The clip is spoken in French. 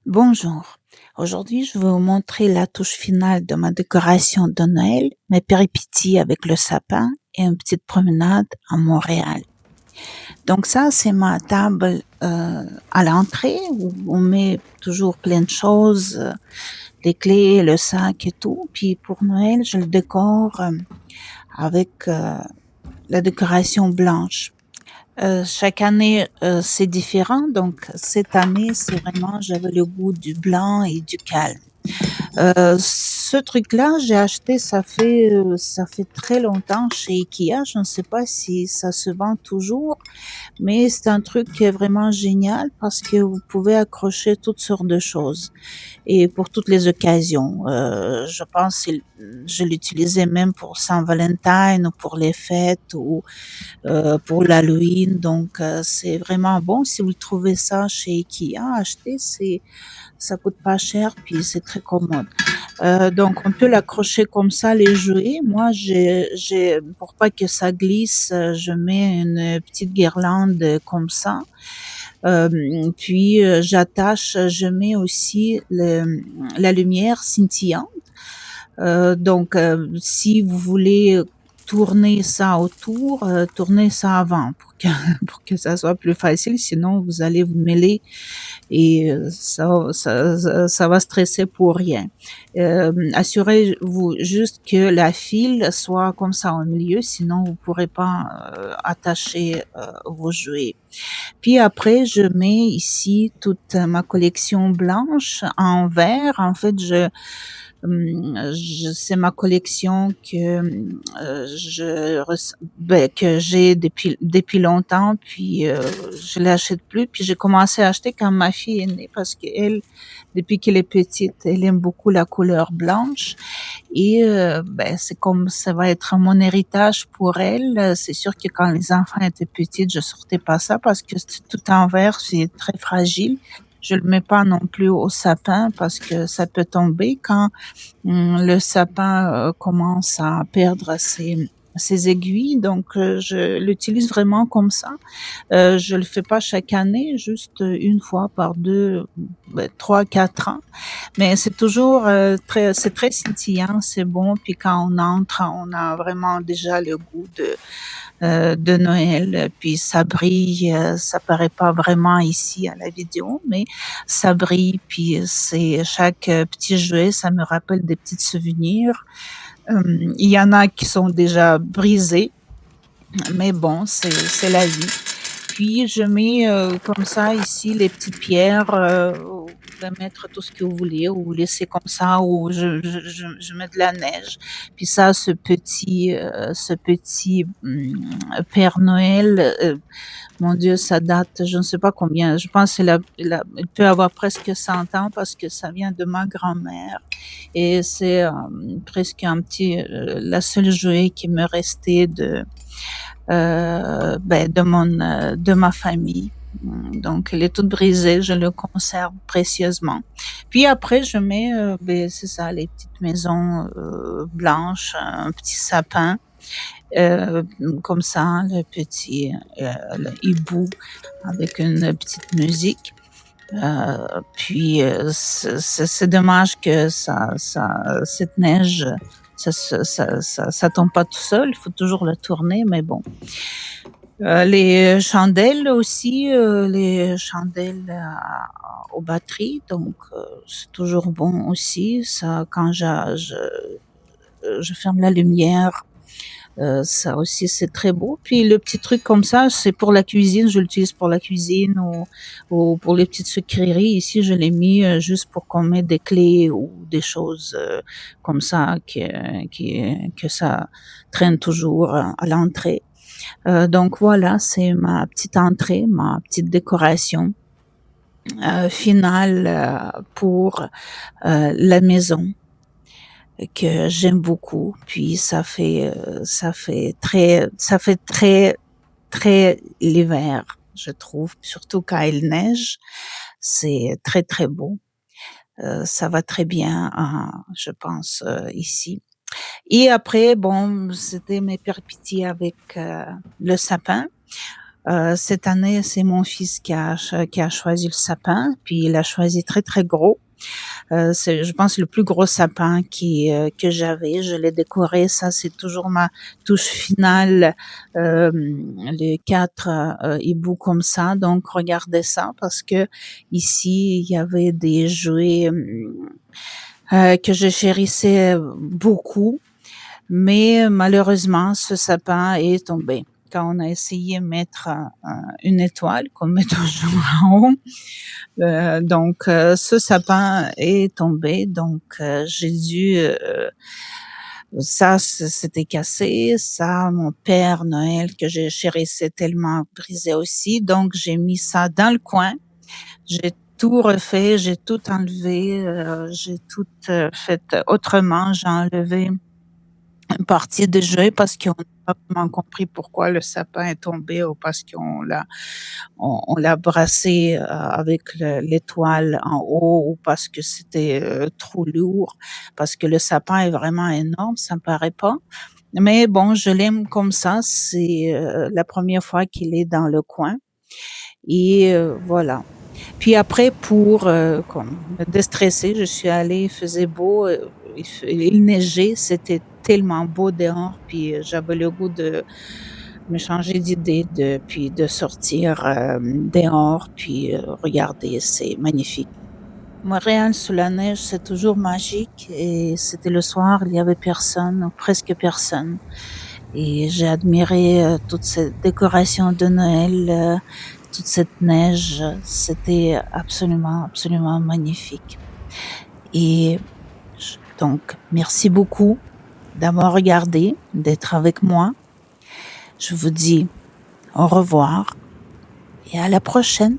Bonjour. Aujourd'hui, je vais vous montrer la touche finale de ma décoration de Noël, mes péripéties avec le sapin et une petite promenade à Montréal. Donc ça, c'est ma table à l'entrée où on met toujours plein de choses, les clés, le sac et tout. Puis pour Noël, je le décore avec la décoration blanche. Chaque année, c'est différent. Donc cette année, c'est vraiment, j'avais le goût du blanc et du calme. Ce truc-là, j'ai acheté, ça fait très longtemps chez IKEA. Je ne sais pas si ça se vend toujours, mais c'est un truc qui est vraiment génial parce que vous pouvez accrocher toutes sortes de choses et pour toutes les occasions. Je pense que je l'utilisais même pour Saint-Valentin ou pour les fêtes ou pour l'Halloween. Donc, c'est vraiment bon. Si vous trouvez ça chez IKEA, achetez, ça coûte pas cher, puis c'est très commode. Donc, on peut l'accrocher comme ça, les jouets. Moi, pour pas que ça glisse, je mets une petite guirlande comme ça. Puis, je mets aussi la lumière scintillante. Donc, si vous voulez tourner ça autour, tournez ça avant pour que, pour que ça soit plus facile. Sinon, vous allez vous mêler et ça va stresser pour rien. Assurez-vous juste que la file soit comme ça au milieu, sinon vous pourrez pas attacher vos jouets. Puis après, je mets ici toute ma collection blanche en verre. En fait, c'est ma collection que j'ai depuis longtemps, puis je l'achète plus. Puis j'ai commencé à acheter quand ma fille est née parce qu'elle, depuis qu'elle est petite, elle aime beaucoup la couleur blanche. Et c'est comme ça va être mon héritage pour elle. C'est sûr que quand les enfants étaient petits, je sortais pas ça parce que c'est tout en verre, c'est très fragile. Je le mets pas non plus au sapin parce que ça peut tomber quand le sapin commence à perdre ses aiguilles. Donc, je l'utilise vraiment comme ça. Je le fais pas chaque année, juste une fois par 3, 4 ans. Mais c'est toujours c'est très scintillant, c'est bon. Puis quand on entre, on a vraiment déjà le goût de Noël. Puis ça brille, ça paraît pas vraiment ici à la vidéo, mais ça brille. Puis c'est chaque petit jouet, ça me rappelle des petits souvenirs. Il y en a qui sont déjà brisés, mais bon, c'est la vie. Puis je mets comme ça ici les petites pierres. Vous pouvez mettre tout ce que vous voulez ou laisser comme ça ou je mets de la neige. Puis ça, ce petit Père Noël, mon Dieu, ça date, je ne sais pas combien. Je pense il peut avoir presque 100 ans parce que ça vient de ma grand-mère. Et c'est presque la seule jouet qui me restait de ma famille. Donc, elle est toute brisée, je le conserve précieusement. Puis après, je mets, c'est ça, les petites maisons blanches, un petit sapin, euh, comme ça, le hibou avec une petite musique. Puis c'est dommage que cette neige, ça tombe pas tout seul. Il faut toujours le tourner, mais bon. Les chandelles aussi, les chandelles aux batteries, donc c'est toujours bon aussi. Ça, quand je ferme la lumière, ça aussi, c'est très beau. Puis le petit truc comme ça, c'est pour la cuisine. Je l'utilise pour la cuisine ou pour les petites sucreries. Ici, je l'ai mis juste pour qu'on mette des clés ou des choses comme ça que ça traîne toujours à l'entrée. Donc voilà, c'est ma petite entrée, ma petite décoration finale pour la maison que j'aime beaucoup. Puis ça fait très l'hiver, je trouve, surtout quand il neige. C'est très très beau. Ça va très bien, je pense, ici. Et après, bon, c'était mes péripéties avec le sapin. Cette année, c'est mon fils qui a choisi le sapin, puis il a choisi très, très gros. C'est, je pense, le plus gros sapin que j'avais. Je l'ai décoré. Ça, c'est toujours ma touche finale. Les 4 hiboux comme ça. Donc, regardez ça parce que ici, il y avait des jouets que je chérissais beaucoup. Mais malheureusement, ce sapin est tombé. Quand on a essayé de mettre une étoile, qu'on met toujours en haut, ce sapin est tombé, donc j'ai dû ça c'était cassé, ça mon père Noël que je chérissais tellement brisé aussi, donc j'ai mis ça dans le coin. J'ai tout refait, j'ai tout enlevé, j'ai tout fait autrement. J'ai enlevé une partie de jeu parce qu'on n'a pas vraiment compris pourquoi le sapin est tombé ou parce on l'a brassé avec l'étoile en haut ou parce que c'était trop lourd, parce que le sapin est vraiment énorme, ça me paraît pas. Mais bon, je l'aime comme ça. C'est la première fois qu'il est dans le coin. Et voilà. Puis après, pour comme me déstresser, je suis allée, il faisait beau, il neigeait, c'était tellement beau dehors, puis j'avais le goût de me changer d'idée, puis de sortir dehors, puis regarder, c'est magnifique. Montréal sous la neige, c'est toujours magique, et c'était le soir, il y avait personne, ou presque personne. Et j'ai admiré toute cette décoration de Noël, toute cette neige, c'était absolument, absolument magnifique. Et donc, merci beaucoup d'avoir regardé, d'être avec moi. Je vous dis au revoir et à la prochaine.